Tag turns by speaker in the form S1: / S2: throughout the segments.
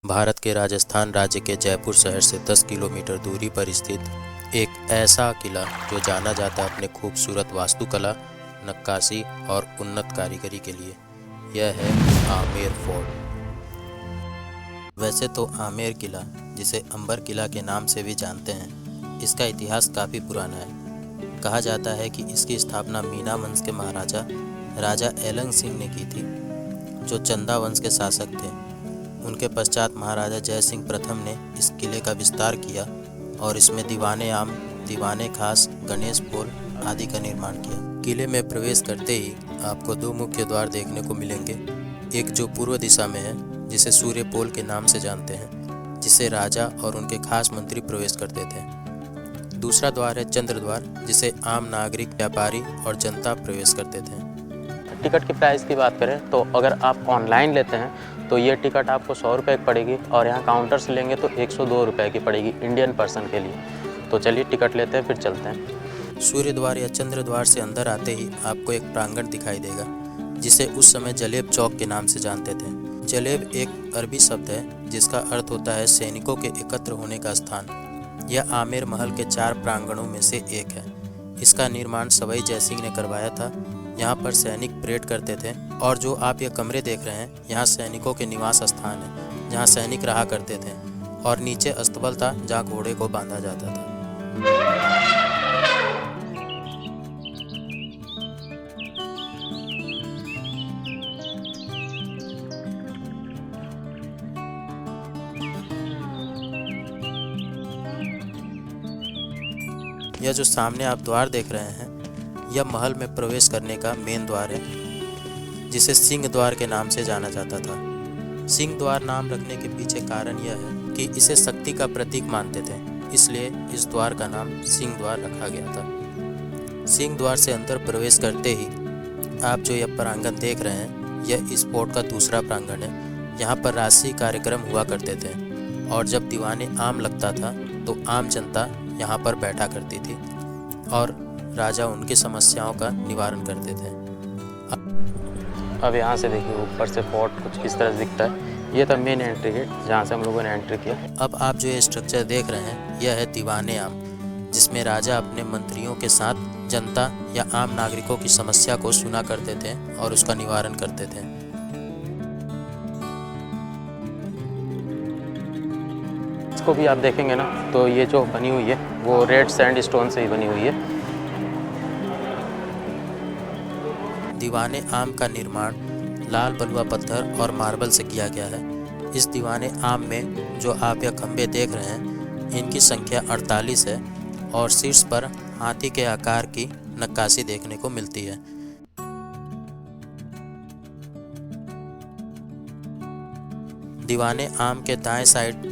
S1: भारत के राजस्थान राज्य के जयपुर शहर से 10 किलोमीटर दूरी पर स्थित एक ऐसा किला जो जाना जाता है अपने खूबसूरत वास्तुकला, नक्काशी और उन्नत कारीगरी के लिए। यह है आमेर फोर्ट। वैसे तो आमेर किला, जिसे अंबर किला के नाम से भी जानते हैं, इसका इतिहास काफ़ी पुराना है। कहा जाता है कि इसकी स्थापना मीना वंश के महाराजा राजा एलंग सिंह ने की थी, जो चंदा वंश के शासक थे। उनके पश्चात महाराजा जय सिंह प्रथम ने इस किले का विस्तार किया और इसमें दीवाने आम, दीवाने खास, गणेश पोल आदि का निर्माण किया। किले में प्रवेश करते ही आपको दो मुख्य द्वार देखने को मिलेंगे। एक जो पूर्व दिशा में है, जिसे सूर्य पोल के नाम से जानते हैं, जिसे राजा और उनके खास मंत्री प्रवेश करते थे। दूसरा द्वार है चंद्र द्वार, जिसे आम नागरिक, व्यापारी और जनता प्रवेश करते थे।
S2: टिकट की प्राइस की बात करें तो अगर आप ऑनलाइन लेते हैं तो ये टिकट आपको 100 रुपये की पड़ेगी और यहाँ काउंटर से लेंगे तो 102 रुपये की पड़ेगी इंडियन पर्सन के लिए। तो चलिए टिकट लेते हैं, फिर चलते हैं।
S1: सूर्य द्वार या चंद्र द्वार से अंदर आते ही आपको एक प्रांगण दिखाई देगा, जिसे उस समय जलेब चौक के नाम से जानते थे। जलेब एक अरबी शब्द है जिसका अर्थ होता है सैनिकों के एकत्र होने का स्थान। यह आमेर महल के 4 प्रांगणों में से एक है। इसका निर्माण सवाई जयसिंह ने करवाया था। यहाँ पर सैनिक परेड करते थे और जो आप ये कमरे देख रहे हैं, यहाँ सैनिकों के निवास स्थान है, जहाँ सैनिक रहा करते थे। और नीचे अस्तबल था, जहाँ घोड़े को बांधा जाता था। यह जो सामने आप द्वार देख रहे हैं, यह महल में प्रवेश करने का मेन द्वार है, जिसे सिंह द्वार के नाम से जाना जाता था। सिंह द्वार नाम रखने के पीछे कारण यह है कि इसे शक्ति का प्रतीक मानते थे, इसलिए इस द्वार का नाम सिंह द्वार रखा गया था। सिंह द्वार से अंदर प्रवेश करते ही आप जो यह प्रांगण देख रहे हैं, यह इस फोर्ट का दूसरा प्रांगण है। यहाँ पर राजसी कार्यक्रम हुआ करते थे और जब दीवाने आम लगता था तो आम जनता यहाँ पर बैठा करती थी और राजा उनकी समस्याओं का निवारण करते थे।
S2: अब यहाँ से देखिए ऊपर से फोर्ट कुछ इस तरह से दिखता है। ये था मेन एंट्री गेट, जहाँ से हम लोगों ने एंट्री किया।
S1: अब आप जो ये स्ट्रक्चर देख रहे हैं, यह है दीवाने आम, जिसमें राजा अपने मंत्रियों के साथ जनता या आम नागरिकों की समस्या को सुना करते थे और उसका निवारण करते थे।
S2: इसको भी आप देखेंगे ना, तो ये जो बनी हुई है वो रेड सैंड स्टोन से ही बनी हुई है।
S1: दीवाने आम का निर्माण लाल बलुआ पत्थर और मार्बल से किया गया है। इस दीवाने आम में जो आप यह खंभे देख रहे हैं, इनकी संख्या 48 है और शीर्ष पर हाथी के आकार की नक्काशी देखने को मिलती है। दीवाने आम के दाएं साइड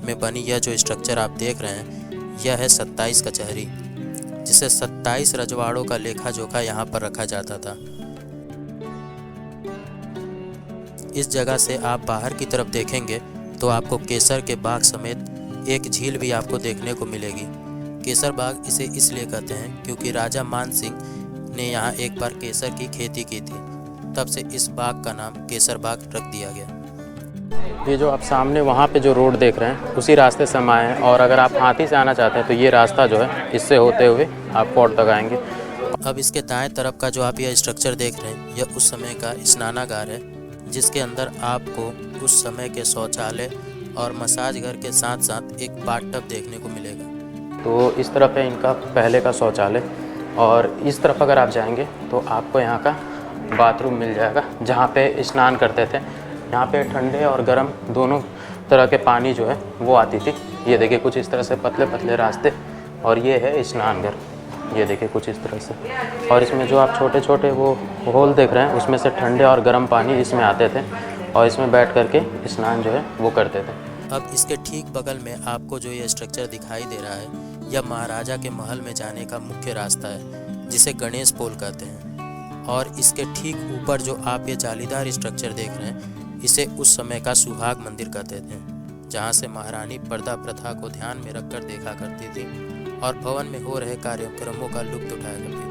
S1: में बनी यह जो स्ट्रक्चर आप देख रहे हैं, यह है 27 कचहरी, जिसे 27 रजवाड़ों का लेखा जोखा यहाँ पर रखा जाता था। इस जगह से आप बाहर की तरफ देखेंगे तो आपको केसर के बाग समेत एक झील भी आपको देखने को मिलेगी। केसर बाग इसे इसलिए कहते हैं क्योंकि राजा मान सिंह ने यहाँ एक बार केसर की खेती की थी, तब से इस बाग का नाम केसर बाग रख दिया गया।
S2: ये जो आप सामने वहाँ पे जो रोड देख रहे हैं, उसी रास्ते से हम आए हैं और अगर आप हाथी से आना चाहते हैं तो ये रास्ता जो है, इससे होते हुए आप फोर्ट तक आएंगे।
S1: अब इसके दाएं तरफ का जो आप यह स्ट्रक्चर देख रहे हैं, यह उस समय का स्नानागार है, जिसके अंदर आपको उस समय के शौचालय और मसाज घर के साथ साथ एक बाथटब देखने को मिलेगा।
S2: तो इस तरफ है इनका पहले का शौचालय और इस तरफ अगर आप जाएंगे तो आपको यहाँ का बाथरूम मिल जाएगा, जहाँ पे स्नान करते थे। यहाँ पे ठंडे और गर्म दोनों तरह के पानी जो है वो आती थी। ये देखिए कुछ इस तरह से पतले पतले रास्ते, और ये है स्नान घर। ये देखिए कुछ इस तरह से, और इसमें जो आप छोटे छोटे वो होल देख रहे हैं, उसमें से ठंडे और गर्म पानी इसमें आते थे और इसमें बैठ करके स्नान जो है वो करते थे।
S1: अब इसके ठीक बगल में आपको जो ये स्ट्रक्चर दिखाई दे रहा है, यह महाराजा के महल में जाने का मुख्य रास्ता है, जिसे गणेश पोल कहते हैं। और इसके ठीक ऊपर जो आप ये जालीदार स्ट्रक्चर देख रहे हैं, इसे उस समय का सुहाग मंदिर कहते थे, जहाँ से महारानी पर्दा प्रथा को ध्यान में रखकर देखा करती थी और भवन में हो रहे कार्यक्रमों का लुत्फ उठाया करती थी।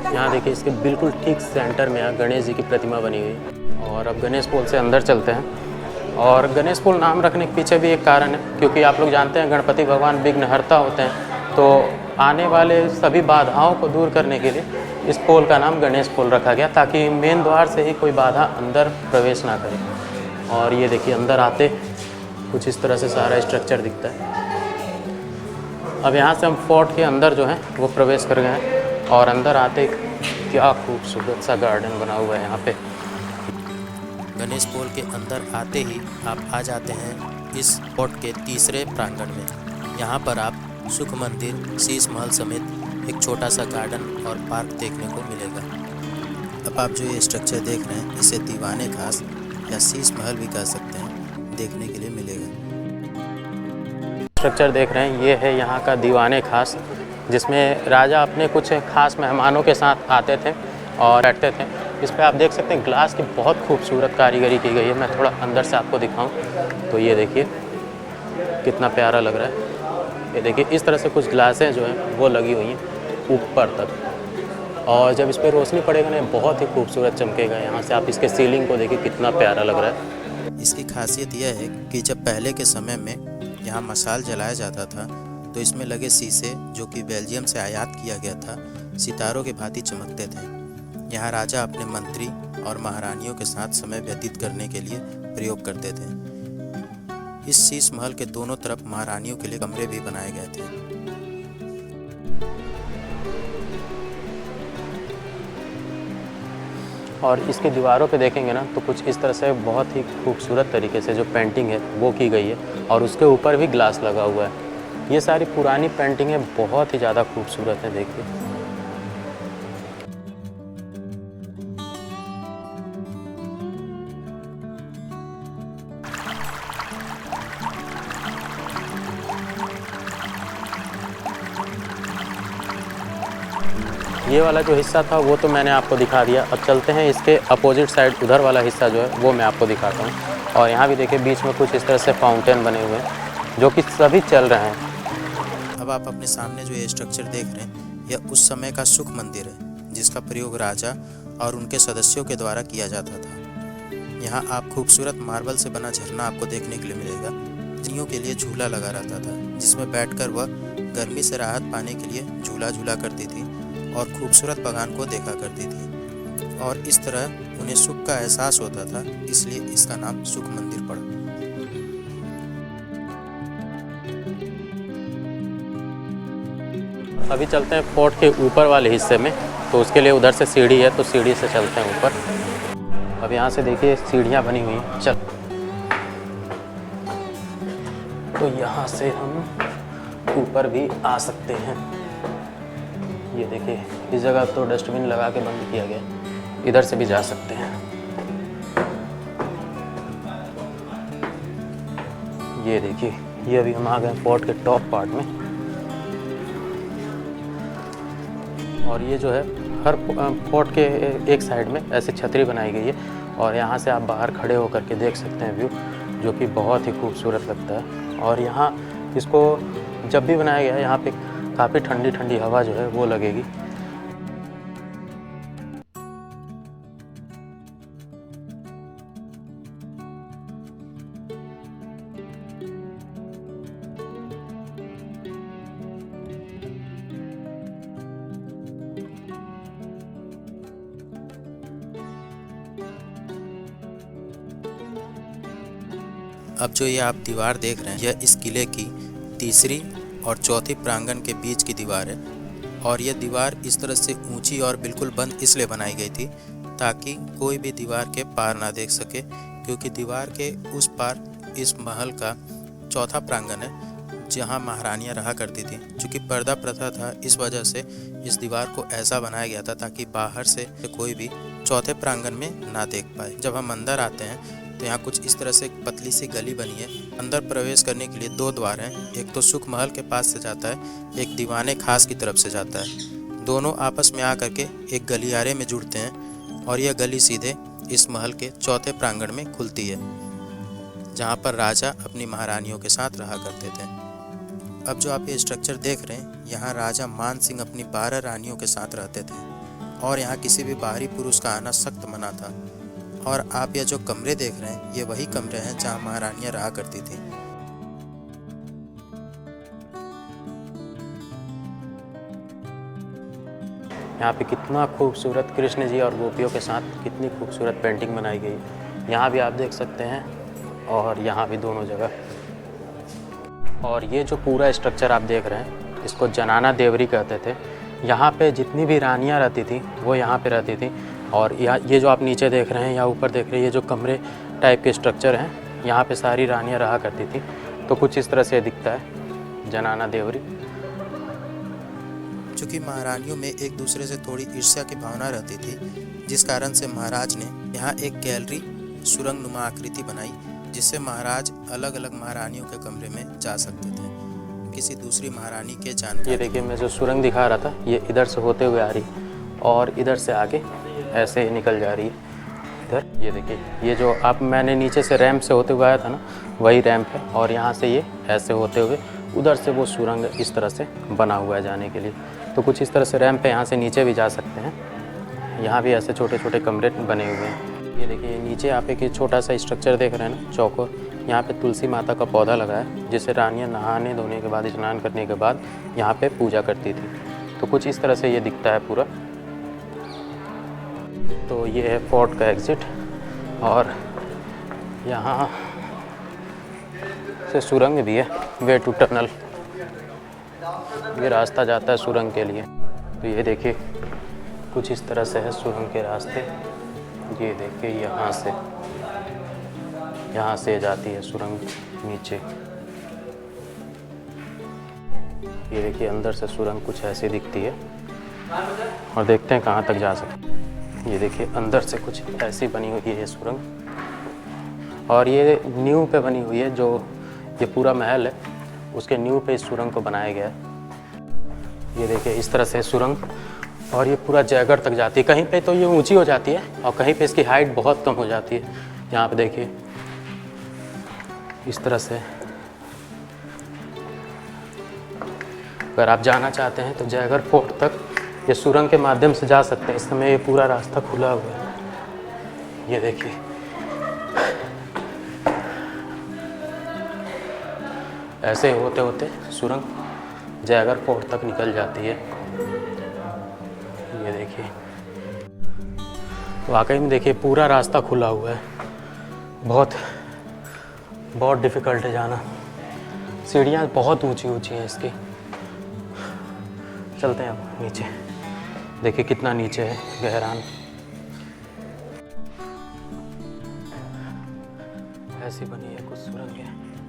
S2: यहाँ देखिए इसके बिल्कुल ठीक सेंटर में यहाँ गणेश जी की प्रतिमा बनी हुई है। और अब गणेश पोल से अंदर चलते हैं। और गणेश पोल नाम रखने के पीछे भी एक कारण है, क्योंकि आप लोग जानते हैं गणपति भगवान विघ्नहर्ता होते हैं, तो आने वाले सभी बाधाओं को दूर करने के लिए इस पोल का नाम गणेश पोल रखा गया, ताकि मेन द्वार से ही कोई बाधा अंदर प्रवेश ना करे। और ये देखिए अंदर आते कुछ इस तरह से सारा स्ट्रक्चर दिखता है। अब यहाँ से हम फोर्ट के अंदर जो है वो प्रवेश कर गए हैं, और अंदर आते क्या खूबसूरत सा गार्डन बना हुआ है यहाँ पे।
S1: गणेश पोल के अंदर आते ही आप आ जाते हैं इस फोर्ट के तीसरे प्रांगण में। यहाँ पर आप सुख मंदिर, शीश महल समेत एक छोटा सा गार्डन और पार्क देखने को मिलेगा। अब आप जो ये स्ट्रक्चर देख रहे हैं इसे दीवाने खास या शीश महल भी कह सकते हैं, देखने के लिए मिलेगा।
S2: स्ट्रक्चर देख रहे हैं ये है यहाँ का दीवाने खास, जिसमें राजा अपने कुछ खास मेहमानों के साथ आते थे और बैठते थे। इस पर आप देख सकते हैं ग्लास की बहुत खूबसूरत कारीगरी की गई है। मैं थोड़ा अंदर से आपको दिखाऊं तो ये देखिए कितना प्यारा लग रहा है। ये देखिए इस तरह से कुछ ग्लासें जो हैं वो लगी हुई हैं ऊपर तक, और जब इस पर रोशनी पड़ेगा ना बहुत ही खूबसूरत चमकेगा। यहाँ से आप इसके सीलिंग को देखिए कितना प्यारा लग रहा है।
S1: इसकी खासियत यह है कि जब पहले के समय में यहाँ मशाल जलाया जाता था तो इसमें लगे शीशे, जो कि बेल्जियम से आयात किया गया था, सितारों के भांति चमकते थे। यहाँ राजा अपने मंत्री और महारानियों के साथ समय व्यतीत करने के लिए प्रयोग करते थे। इस शीश महल के दोनों तरफ महारानियों के लिए कमरे भी बनाए गए थे।
S2: और इसके दीवारों पे देखेंगे ना तो कुछ इस तरह से बहुत ही खूबसूरत तरीके से जो पेंटिंग है वो की गई है, और उसके ऊपर भी ग्लास लगा हुआ है। ये सारी पुरानी पेंटिंगें बहुत ही ज़्यादा खूबसूरत हैं, देखिए। ये वाला जो हिस्सा था वो तो मैंने आपको दिखा दिया। अब चलते हैं इसके अपोजिट साइड, उधर वाला हिस्सा जो है वो मैं आपको दिखाता हूँ। और यहाँ भी देखिए बीच में कुछ इस तरह से फाउंटेन बने हुए हैं जो कि सभी चल रहे हैं।
S1: अब आप अपने सामने जो ये स्ट्रक्चर देख रहे हैं यह उस समय का सुख मंदिर है, जिसका प्रयोग राजा और उनके सदस्यों के द्वारा किया जाता था। यहाँ आप खूबसूरत मार्बल से बना झरना आपको देखने के लिए मिलेगा। स्त्रियों के लिए झूला लगा रहता था, जिसमें बैठकर वह गर्मी से राहत पाने के लिए झूला झूला करती थी और खूबसूरत बगान को देखा करती थी, और इस तरह उन्हें सुख का एहसास होता था, इसलिए इसका नाम सुख मंदिर पड़ा।
S2: अभी चलते हैं फोर्ट के ऊपर वाले हिस्से में, तो उसके लिए उधर से सीढ़ी है, तो सीढ़ी से चलते हैं ऊपर। अब यहाँ से देखिए सीढ़ियाँ बनी हुई हैं, चल तो यहाँ से हम ऊपर भी आ सकते हैं। ये देखिए इस जगह तो डस्टबिन लगा के बंद किया गया, इधर से भी जा सकते हैं। ये देखिए ये अभी हम आ गए फोर्ट के टॉप पार्ट में, और ये जो है हर फोर्ट के एक साइड में ऐसी छतरी बनाई गई है, और यहाँ से आप बाहर खड़े होकर के देख सकते हैं व्यू, जो कि बहुत ही खूबसूरत लगता है। और यहाँ इसको जब भी बनाया गया है यहाँ पे काफ़ी ठंडी ठंडी हवा जो है वो लगेगी।
S1: अब जो ये आप दीवार देख रहे हैं यह इस किले की तीसरी और चौथी प्रांगण के बीच की दीवार है, और यह दीवार इस तरह से ऊंची और बिल्कुल बंद इसलिए बनाई गई थी ताकि कोई भी दीवार के पार ना देख सके, क्योंकि दीवार के उस पार इस महल का चौथा प्रांगण है जहां महारानियां रहा करती थी। चूँकि पर्दा प्रथा था, इस वजह से इस दीवार को ऐसा बनाया गया था ताकि बाहर से कोई भी चौथे प्रांगण में ना देख पाए। जब हम अंदर आते हैं तो यहाँ कुछ इस तरह से एक पतली सी गली बनी है। अंदर प्रवेश करने के लिए दो द्वार हैं, एक तो सुख महल के पास से जाता है, एक दीवाने खास की तरफ से जाता है। दोनों आपस में आकर के एक गलियारे में जुड़ते हैं, और यह गली सीधे इस महल के चौथे प्रांगण में खुलती है, जहाँ पर राजा अपनी महारानियों के साथ रहा करते थे। अब जो आप ये स्ट्रक्चर देख रहे हैं, यहाँ राजा मान सिंह अपनी 12 रानियों के साथ रहते थे। और यहाँ किसी भी बाहरी पुरुष का आना सख्त मना था। और आप ये जो कमरे देख रहे हैं, ये वही कमरे हैं जहाँ महारानियाँ रहा करती थी।
S2: यहाँ पे कितना खूबसूरत कृष्ण जी और गोपियों के साथ कितनी खूबसूरत पेंटिंग बनाई गई है। यहाँ भी आप देख सकते हैं और यहाँ भी, दोनों जगह। और ये जो पूरा स्ट्रक्चर आप देख रहे हैं, इसको जनाना देवरी कहते थे। यहाँ पे जितनी भी रानियाँ रहती थी वो यहाँ पे रहती थी। और ये जो आप नीचे देख रहे हैं या ऊपर देख रहे हैं, ये जो कमरे टाइप के स्ट्रक्चर हैं, यहाँ पे सारी रानियाँ रहा करती थी। तो कुछ इस तरह से दिखता है जनाना देवरी।
S1: चूँकि महारानियों में एक दूसरे से थोड़ी ईर्ष्या की भावना रहती थी, जिस कारण से महाराज ने यहाँ एक गैलरी सुरंग नुमा आकृति बनाई, जिससे महाराज अलग अलग महारानियों के कमरे में जा सकते थे किसी दूसरी महारानी के जानकारी।
S2: ये देखिए, मैं जो सुरंग दिखा रहा था, ये इधर से होते हुए आ रही और इधर से आगे ऐसे ही निकल जा रही है इधर। ये देखिए, ये जो मैंने नीचे से रैंप से होते हुए आया था ना, वही रैंप है। और यहाँ से ये ऐसे होते हुए उधर से वो सुरंग इस तरह से बना हुआ है जाने के लिए। तो कुछ इस तरह से रैंप पे यहाँ से नीचे भी जा सकते हैं। यहाँ भी ऐसे छोटे छोटे कमरे बने हुए हैं। ये देखिए, नीचे आप एक छोटा सा स्ट्रक्चर देख रहे हैं ना, चौकोर। यहाँ पे तुलसी माता का पौधा लगा है, जिसे रानियाँ नहाने धोने के बाद, स्नान करने के बाद यहाँ पे पूजा करती थी। तो कुछ इस तरह से ये दिखता है पूरा। तो ये है फोर्ट का एग्ज़िट। और यहाँ से सुरंग भी है, वे टू टनल। ये रास्ता जाता है सुरंग के लिए। तो ये देखिए, कुछ इस तरह से है सुरंग के रास्ते। ये देखिए, यहाँ से जाती है सुरंग नीचे। ये देखिए, अंदर से सुरंग कुछ ऐसी दिखती है। और देखते हैं कहाँ तक जा सकते हैं। ये देखिए, अंदर से कुछ ऐसी बनी हुई है सुरंग। और ये नींव पे बनी हुई है। जो ये पूरा महल है, उसके नींव पे इस सुरंग को बनाया गया है। ये देखिए, इस तरह से सुरंग। और ये पूरा जयगढ़ तक जाती है। कहीं पे तो ये ऊंची हो जाती है और कहीं पे इसकी हाइट बहुत कम हो जाती है। यहाँ पे देखिए, इस तरह से। अगर आप जाना चाहते हैं तो जयगढ़ फोर्ट तक ये सुरंग के माध्यम से जा सकते हैं। इस समय ये पूरा रास्ता खुला हुआ है। ये देखिए, ऐसे होते होते सुरंग जयगढ़ फोर्ट तक निकल जाती है। ये देखिए, वाकई में देखिए, पूरा रास्ता खुला हुआ है। बहुत डिफ़िकल्ट है जाना। सीढ़ियाँ बहुत ऊंची ऊंची हैं इसकी। चलते हैं अब नीचे। देखिए कितना नीचे है, गहरान। ऐसी बनी है कुछ सुरंगें।